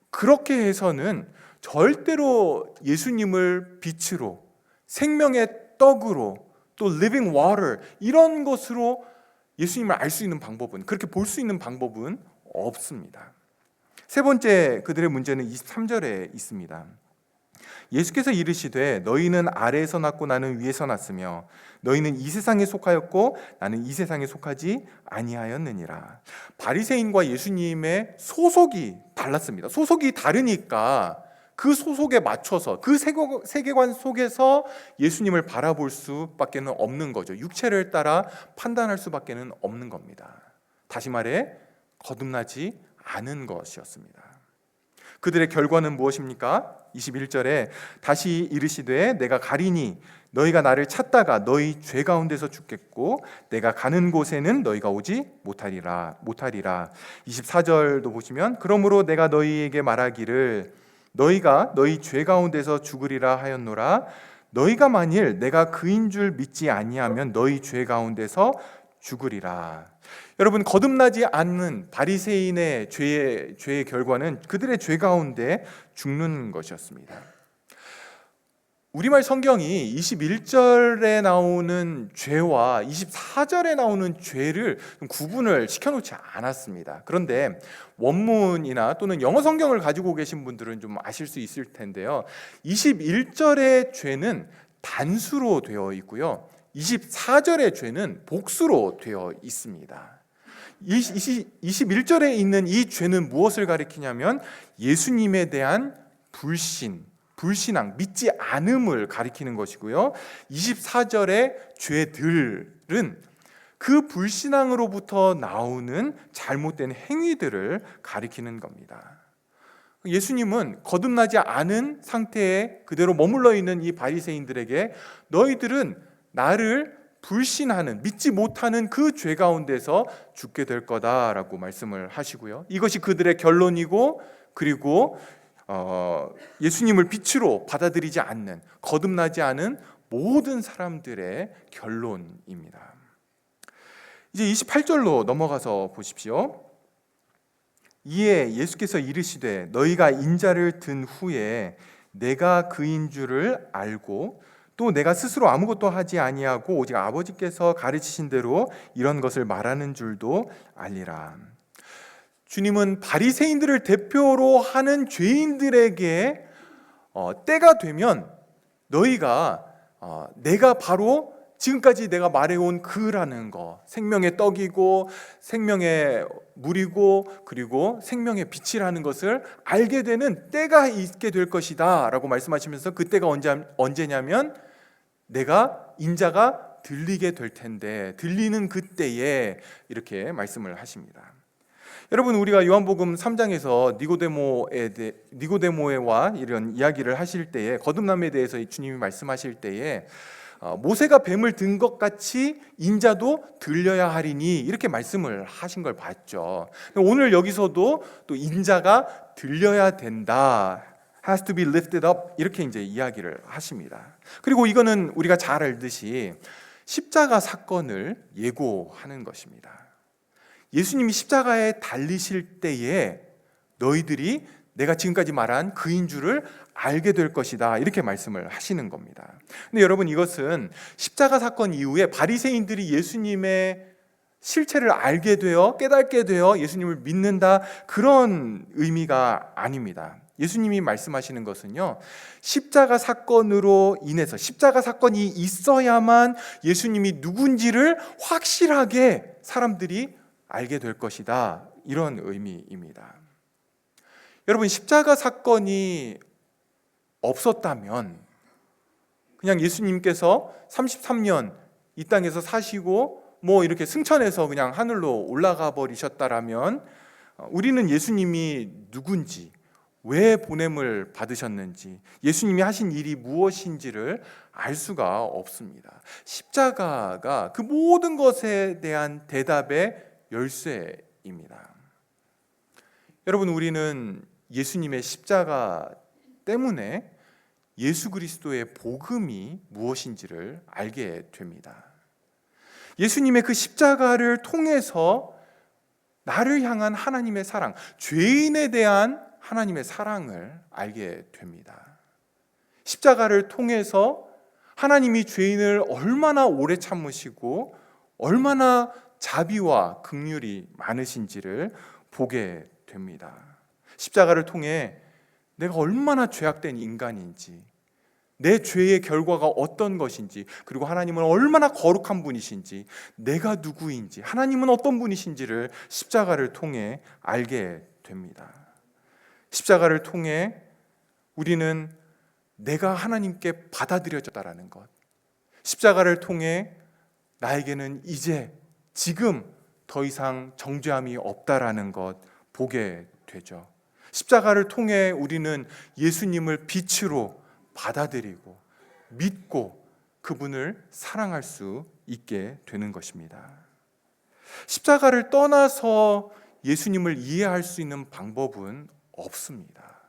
그렇게 해서는 절대로 예수님을 빛으로, 생명의 떡으로, 또 living water 이런 것으로 예수님을 알 수 있는 방법은, 그렇게 볼 수 있는 방법은 없습니다. 세 번째 그들의 문제는 23절에 있습니다. 예수께서 이르시되 너희는 아래에서 났고 나는 위에서 났으며 너희는 이 세상에 속하였고 나는 이 세상에 속하지 아니하였느니라. 바리새인과 예수님의 소속이 달랐습니다. 소속이 다르니까 그 소속에 맞춰서 그 세계관 속에서 예수님을 바라볼 수밖에 없는 거죠. 육체를 따라 판단할 수밖에 없는 겁니다. 다시 말해 거듭나지 않은 것이었습니다. 그들의 결과는 무엇입니까? 21절에 다시 이르시되 내가 가리니 너희가 나를 찾다가 너희 죄 가운데서 죽겠고 내가 가는 곳에는 너희가 오지 못하리라. 24절도 보시면 그러므로 내가 너희에게 말하기를 너희가 너희 죄 가운데서 죽으리라 하였노라. 너희가 만일 내가 그인 줄 믿지 아니하면 너희 죄 가운데서 죽으리라. 여러분, 거듭나지 않는 바리새인의 죄의 결과는 그들의 죄 가운데 죽는 것이었습니다. 우리말 성경이 21절에 나오는 죄와 24절에 나오는 죄를 구분을 시켜놓지 않았습니다. 그런데 원문이나 또는 영어 성경을 가지고 계신 분들은 좀 아실 수 있을 텐데요. 21절의 죄는 단수로 되어 있고요. 24절의 죄는 복수로 되어 있습니다. 21절에 있는 이 죄는 무엇을 가리키냐면 예수님에 대한 불신앙, 믿지 않음을 가리키는 것이고요. 24절의 죄들은 그 불신앙으로부터 나오는 잘못된 행위들을 가리키는 겁니다. 예수님은 거듭나지 않은 상태에 그대로 머물러 있는 이 바리새인들에게 너희들은 나를 불신하는, 믿지 못하는 그 죄 가운데서 죽게 될 거다라고 말씀을 하시고요. 이것이 그들의 결론이고, 그리고 예수님을 빛으로 받아들이지 않는, 거듭나지 않은 모든 사람들의 결론입니다. 이제 28절로 넘어가서 보십시오. 이에 예수께서 이르시되 너희가 인자를 든 후에 내가 그인 줄을 알고 또 내가 스스로 아무것도 하지 아니하고 오직 아버지께서 가르치신 대로 이런 것을 말하는 줄도 알리라. 주님은 바리새인들을 대표로 하는 죄인들에게 때가 되면 너희가 내가 바로 지금까지 내가 말해온 그라는 거, 생명의 떡이고 생명의 물이고 그리고 생명의 빛이라는 것을 알게 되는 때가 있게 될 것이다 라고 말씀하시면서 그 때가 언제냐면 내가 인자가 들리게 될 텐데, 들리는 그때에 이렇게 말씀을 하십니다. 여러분, 우리가 요한복음 3장에서 니고데모와 이런 이야기를 하실 때에, 거듭남에 대해서 주님이 말씀하실 때에 모세가 뱀을 든 것 같이 인자도 들려야 하리니 이렇게 말씀을 하신 걸 봤죠. 오늘 여기서도 또 인자가 들려야 된다, has to be lifted up, 이렇게 이제 이야기를 하십니다. 그리고 이거는 우리가 잘 알듯이 십자가 사건을 예고하는 것입니다. 예수님이 십자가에 달리실 때에 너희들이 내가 지금까지 말한 그인 줄을 알게 될 것이다, 이렇게 말씀을 하시는 겁니다. 근데 여러분, 이것은 십자가 사건 이후에 바리새인들이 예수님의 실체를 알게 되어 깨닫게 되어 예수님을 믿는다, 그런 의미가 아닙니다. 예수님이 말씀하시는 것은요, 십자가 사건으로 인해서, 십자가 사건이 있어야만 예수님이 누군지를 확실하게 사람들이 알게 될 것이다, 이런 의미입니다. 여러분, 십자가 사건이 없었다면 그냥 예수님께서 33년 이 땅에서 사시고 이렇게 승천해서 그냥 하늘로 올라가 버리셨다라면 우리는 예수님이 누군지, 왜 보냄을 받으셨는지, 예수님이 하신 일이 무엇인지를 알 수가 없습니다. 십자가가 그 모든 것에 대한 대답의 열쇠입니다. 여러분, 우리는 예수님의 십자가 때문에 예수 그리스도의 복음이 무엇인지를 알게 됩니다. 예수님의 그 십자가를 통해서 나를 향한 하나님의 사랑, 죄인에 대한 하나님의 사랑을 알게 됩니다. 십자가를 통해서 하나님이 죄인을 얼마나 오래 참으시고 얼마나 자비와 긍휼이 많으신지를 보게 됩니다. 십자가를 통해 내가 얼마나 죄악된 인간인지, 내 죄의 결과가 어떤 것인지, 그리고 하나님은 얼마나 거룩한 분이신지, 내가 누구인지, 하나님은 어떤 분이신지를 십자가를 통해 알게 됩니다. 십자가를 통해 우리는 내가 하나님께 받아들여졌다라는 것, 십자가를 통해 나에게는 이제 지금 더 이상 정죄함이 없다라는 것 보게 되죠. 십자가를 통해 우리는 예수님을 빛으로 받아들이고 믿고 그분을 사랑할 수 있게 되는 것입니다. 십자가를 떠나서 예수님을 이해할 수 있는 방법은 없습니다.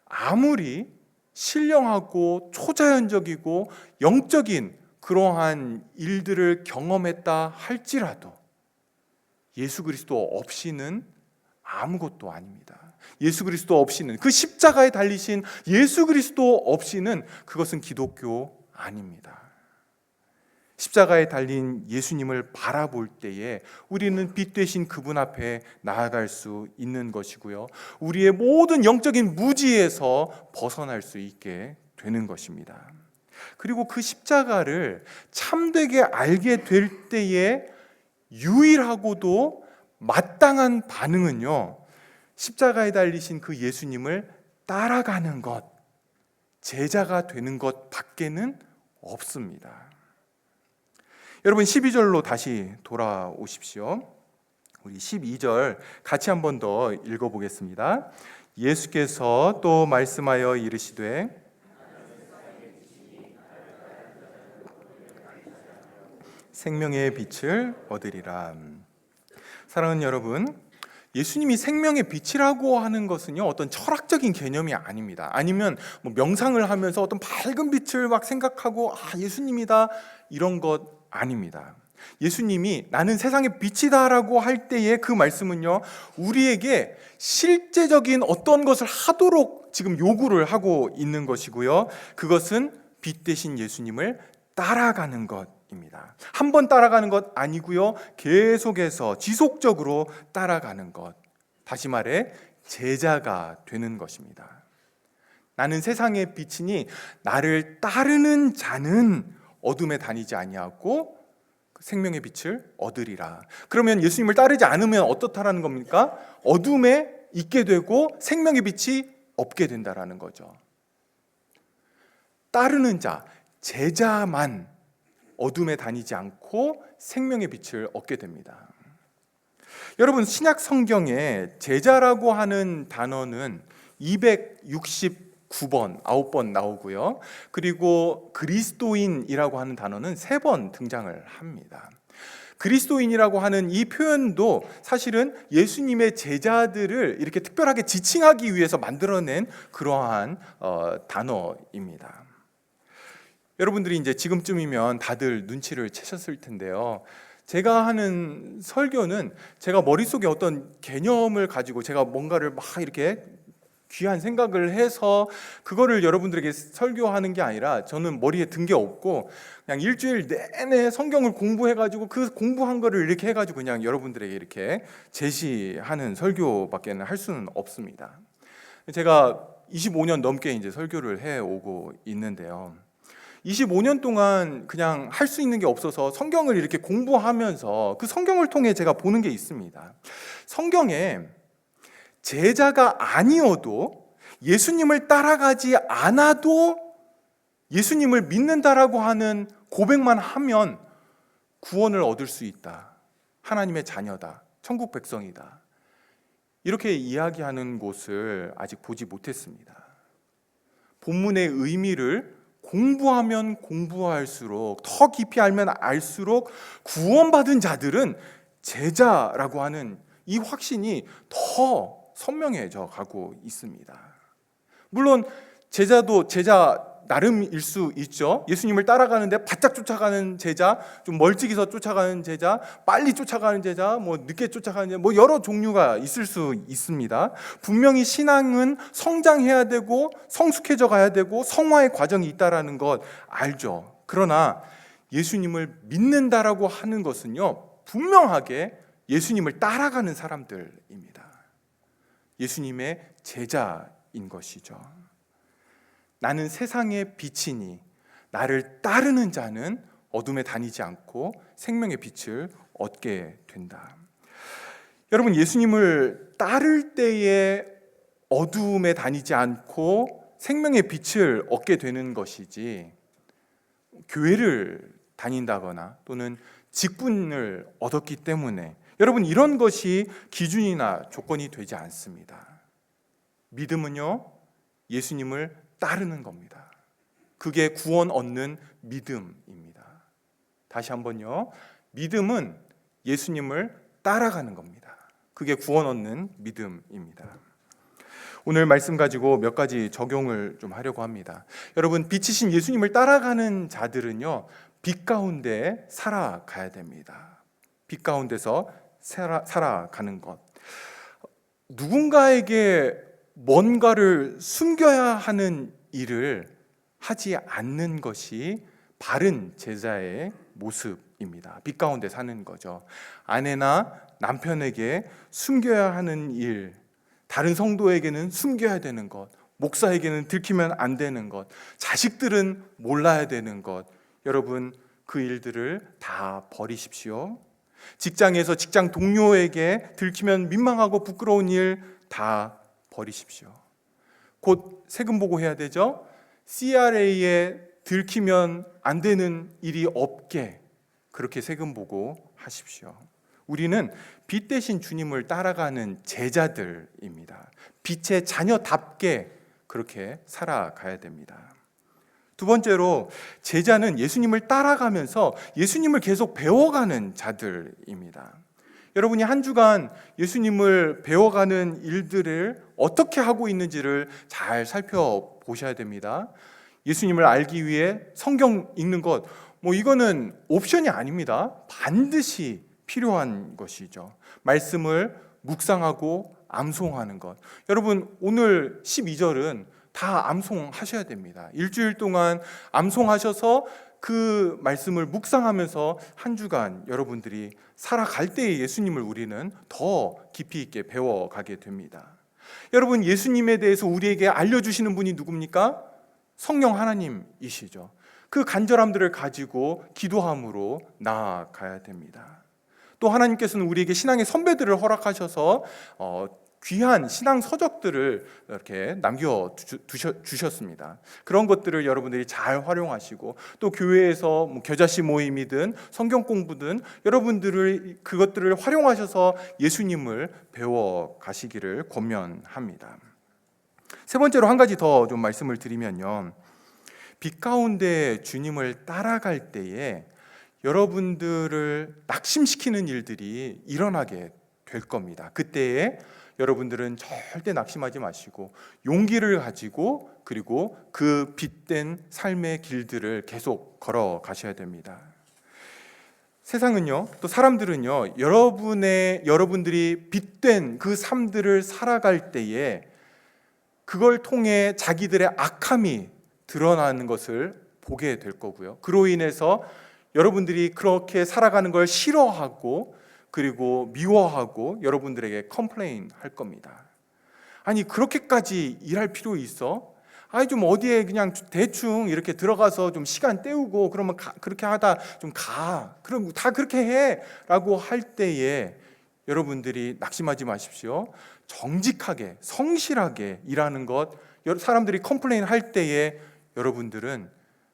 아무리 신령하고 초자연적이고 영적인 그러한 일들을 경험했다 할지라도 예수 그리스도 없이는 아무것도 아닙니다. 예수 그리스도 없이는, 그 십자가에 달리신 예수 그리스도 없이는 그것은 기독교 아닙니다. 십자가에 달린 예수님을 바라볼 때에 우리는 빛 되신 그분 앞에 나아갈 수 있는 것이고요, 우리의 모든 영적인 무지에서 벗어날 수 있게 되는 것입니다. 그리고 그 십자가를 참되게 알게 될 때에 유일하고도 마땅한 반응은요, 십자가에 달리신 그 예수님을 따라가는 것, 제자가 되는 것 밖에는 없습니다. 여러분 12절로 다시 돌아오십시오. 우리 12절 같이 한 번 더 읽어보겠습니다. 예수께서 또 말씀하여 이르시되 생명의 빛을 얻으리라. 사랑하는 여러분, 예수님이 생명의 빛이라고 하는 것은요, 어떤 철학적인 개념이 아닙니다. 아니면 뭐 명상을 하면서 어떤 밝은 빛을 막 생각하고 예수님이다 이런 것 아닙니다. 예수님이 나는 세상의 빛이다라고 할 때의 그 말씀은요, 우리에게 실제적인 어떤 것을 하도록 지금 요구를 하고 있는 것이고요, 그것은 빛 대신 예수님을 따라가는 것입니다. 한 번 따라가는 것 아니고요, 계속해서 지속적으로 따라가는 것, 다시 말해 제자가 되는 것입니다. 나는 세상의 빛이니 나를 따르는 자는 어둠에 다니지 아니하고 생명의 빛을 얻으리라. 그러면 예수님을 따르지 않으면 어떻다라는 겁니까? 어둠에 있게 되고 생명의 빛이 없게 된다라는 거죠. 따르는 자, 제자만 어둠에 다니지 않고 생명의 빛을 얻게 됩니다. 여러분, 신약 성경에 제자라고 하는 단어는 269번, 9번 나오고요. 그리고 그리스도인이라고 하는 단어는 3번 등장을 합니다. 그리스도인이라고 하는 이 표현도 사실은 예수님의 제자들을 이렇게 특별하게 지칭하기 위해서 만들어낸 그러한 단어입니다. 여러분들이 이제 지금쯤이면 다들 눈치를 채셨을 텐데요. 제가 하는 설교는 제가 머릿속에 어떤 개념을 가지고 제가 뭔가를 막 이렇게 귀한 생각을 해서 그거를 여러분들에게 설교하는 게 아니라, 저는 머리에 든 게 없고 그냥 일주일 내내 성경을 공부해가지고 그 공부한 거를 이렇게 해가지고 그냥 여러분들에게 이렇게 제시하는 설교밖에는 할 수는 없습니다. 제가 25년 넘게 이제 설교를 해오고 있는데요. 25년 동안 그냥 할 수 있는 게 없어서 성경을 이렇게 공부하면서 그 성경을 통해 제가 보는 게 있습니다. 성경에 제자가 아니어도, 예수님을 따라가지 않아도 예수님을 믿는다라고 하는 고백만 하면 구원을 얻을 수 있다, 하나님의 자녀다, 천국 백성이다, 이렇게 이야기하는 곳을 아직 보지 못했습니다. 본문의 의미를 공부하면 공부할수록, 더 깊이 알면 알수록 구원받은 자들은 제자라고 하는 이 확신이 더 선명해져 가고 있습니다. 물론 제자도 제자 나름일 수 있죠. 예수님을 따라가는데 바짝 쫓아가는 제자, 좀 멀찍이서 쫓아가는 제자, 빨리 쫓아가는 제자, 뭐 늦게 쫓아가는 제자, 뭐 여러 종류가 있을 수 있습니다. 분명히 신앙은 성장해야 되고 성숙해져 가야 되고 성화의 과정이 있다라는 것 알죠. 그러나 예수님을 믿는다라고 하는 것은요, 분명하게 예수님을 따라가는 사람들입니다. 예수님의 제자인 것이죠. 나는 세상의 빛이니 나를 따르는 자는 어둠에 다니지 않고 생명의 빛을 얻게 된다. 여러분, 예수님을 따를 때에 어둠에 다니지 않고 생명의 빛을 얻게 되는 것이지, 교회를 다닌다거나 또는 직분을 얻었기 때문에, 여러분, 이런 것이 기준이나 조건이 되지 않습니다. 믿음은요, 예수님을 따르는 겁니다. 그게 구원 얻는 믿음입니다. 다시 한번요, 믿음은 예수님을 따라가는 겁니다. 그게 구원 얻는 믿음입니다. 오늘 말씀 가지고 몇 가지 적용을 좀 하려고 합니다. 여러분, 빛이신 예수님을 따라가는 자들은요, 빛 가운데 살아가야 됩니다. 빛 가운데서 살아가는 것. 누군가에게 뭔가를 숨겨야 하는 일을 하지 않는 것이 바른 제자의 모습입니다. 빛 가운데 사는 거죠. 아내나 남편에게 숨겨야 하는 일, 다른 성도에게는 숨겨야 되는 것, 목사에게는 들키면 안 되는 것, 자식들은 몰라야 되는 것, 여러분 그 일들을 다 버리십시오. 직장에서 직장 동료에게 들키면 민망하고 부끄러운 일 다 버리십시오. 곧 세금 보고해야 되죠. CRA에 들키면 안 되는 일이 없게 그렇게 세금 보고하십시오. 우리는 빛 대신 주님을 따라가는 제자들입니다. 빛의 자녀답게 그렇게 살아가야 됩니다. 두 번째로, 제자는 예수님을 따라가면서 예수님을 계속 배워가는 자들입니다. 여러분이 한 주간 예수님을 배워가는 일들을 어떻게 하고 있는지를 잘 살펴보셔야 됩니다. 예수님을 알기 위해 성경 읽는 것, 이거는 옵션이 아닙니다. 반드시 필요한 것이죠. 말씀을 묵상하고 암송하는 것. 여러분, 오늘 12절은 다 암송하셔야 됩니다. 일주일 동안 암송하셔서 그 말씀을 묵상하면서 한 주간 여러분들이 살아갈 때에 예수님을 우리는 더 깊이 있게 배워가게 됩니다. 여러분, 예수님에 대해서 우리에게 알려주시는 분이 누굽니까? 성령 하나님이시죠. 그 간절함들을 가지고 기도함으로 나아가야 됩니다. 또 하나님께서는 우리에게 신앙의 선배들을 허락하셔서 귀한 신앙 서적들을 이렇게 남겨주셨습니다. 그런 것들을 여러분들이 잘 활용하시고, 또 교회에서 겨자씨 모임이든 성경 공부든 여러분들을 그것들을 활용하셔서 예수님을 배워 가시기를 권면합니다. 세 번째로 한 가지 더 좀 말씀을 드리면요, 빛 가운데 주님을 따라갈 때에 여러분들을 낙심시키는 일들이 일어나게 될 겁니다. 그때에 여러분들은 절대 낙심하지 마시고 용기를 가지고, 그리고 그 빛된 삶의 길들을 계속 걸어가셔야 됩니다. 세상은요, 또 사람들은요, 여러분들이 빛된 그 삶들을 살아갈 때에 그걸 통해 자기들의 악함이 드러나는 것을 보게 될 거고요. 그로 인해서 여러분들이 그렇게 살아가는 걸 싫어하고, 그리고 미워하고 여러분들에게 컴플레인 할 겁니다. 아니, 그렇게까지 일할 필요 있어? 아니, 좀 어디에 그냥 대충 이렇게 들어가서 좀 시간 때우고 그러면 그렇게 하다 좀 가. 그럼 다 그렇게 해. 라고 할 때에 여러분들이 낙심하지 마십시오. 정직하게, 성실하게 일하는 것, 사람들이 컴플레인 할 때에 여러분들은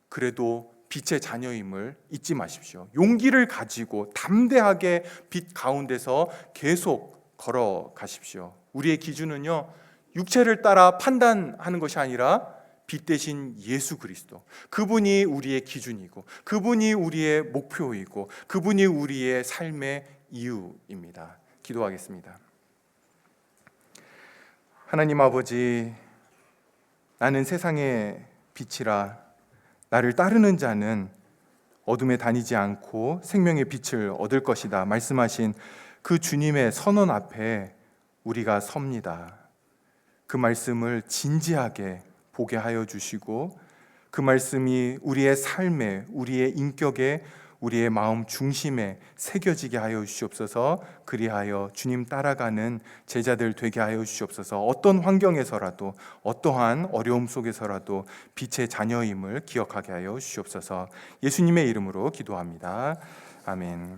그래도 빛의 자녀임을 잊지 마십시오. 용기를 가지고 담대하게 빛 가운데서 계속 걸어가십시오. 우리의 기준은요, 육체를 따라 판단하는 것이 아니라 빛 대신 예수 그리스도, 그분이 우리의 기준이고, 그분이 우리의 목표이고, 그분이 우리의 삶의 이유입니다. 기도하겠습니다. 하나님 아버지, 나는 세상의 빛이라 나를 따르는 자는 어둠에 다니지 않고 생명의 빛을 얻을 것이다 말씀하신 그 주님의 선언 앞에 우리가 섭니다. 그 말씀을 진지하게 보게 하여 주시고, 그 말씀이 우리의 삶에, 우리의 인격에, 우리의 마음 중심에 새겨지게 하여 주시옵소서. 그리하여 주님 따라가는 제자들 되게 하여 주시옵소서. 어떤 환경에서라도, 어떠한 어려움 속에서라도 빛의 자녀임을 기억하게 하여 주시옵소서. 예수님의 이름으로 기도합니다. 아멘.